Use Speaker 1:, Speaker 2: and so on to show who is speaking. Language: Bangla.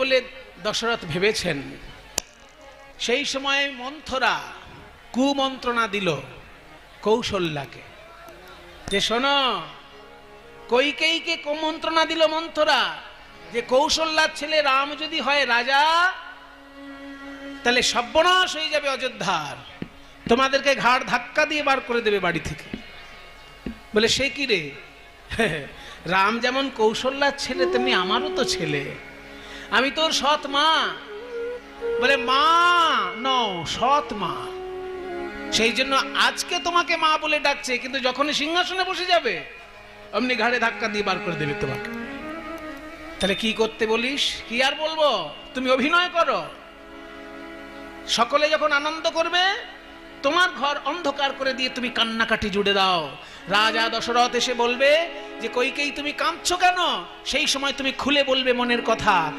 Speaker 1: বলে দশরথ ভেবেছেন। সেই সময় মন্থরা কুমন্ত্রণা দিল কৌশল্যাকে যে শোনো, কইকেয়ীকে কুমন্ত্রণা দিল মন্থরা যে কৌশল্যার ছেলে রাম যদি হয় রাজা তাহলে সর্বনাশ হয়ে যাবে অযোধ্যার, তোমাদেরকে ঘাড় ধাক্কা দিয়ে বার করে দেবে বাড়ি থেকে। বলে সে কি রে, রাম যেমন কৌশল্যার ছেলে তেমনি আমারও তো ছেলে, আমি তোর সৎ মা। বলে মা নও, সৎ মা। সেই জন্য আজকে তোমাকে মা বলে ডাকছে, কিন্তু যখনই সিংহাসনে বসে যাবে অমনি ঘাড়ে ধাক্কা দিয়ে বার করে দেবে তোমাকে। তাহলে কি করতে বলিস? কি আর বলবো, তুমি অভিনয় করো। সকলে যখন আনন্দ করবে তোমার ঘর অন্ধকার করে দিয়ে তুমি কান্নাকাটি জুড়ে দাও। রাজা দশরথ এসে বলবে যে কইকেয়ী তুমি কাঁদছো কেন? সেই সময় তুমি খুলে বলবে মনের কথা।